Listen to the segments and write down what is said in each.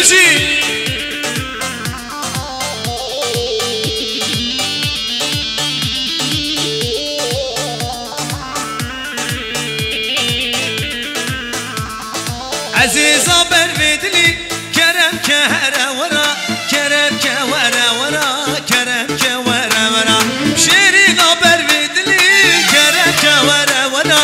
بجي عزيزة بالفيدلي كرم كهرا ورا كرم كورا ورا كرم كورا ورا شيرينا بالفيدلي كرم كورا ورا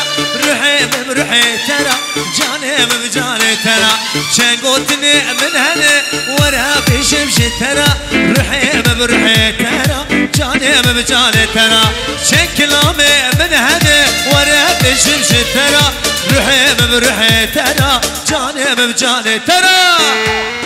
روحي بروحي ترى جاني بجاني ترى شنقوتني من هنا ورا بشمش ترى روحي بروحي ترى جاني بجاني ترى شكلامي من هنا ورا بشمش ترى روحي بروحي ترى جاني بجاني ترى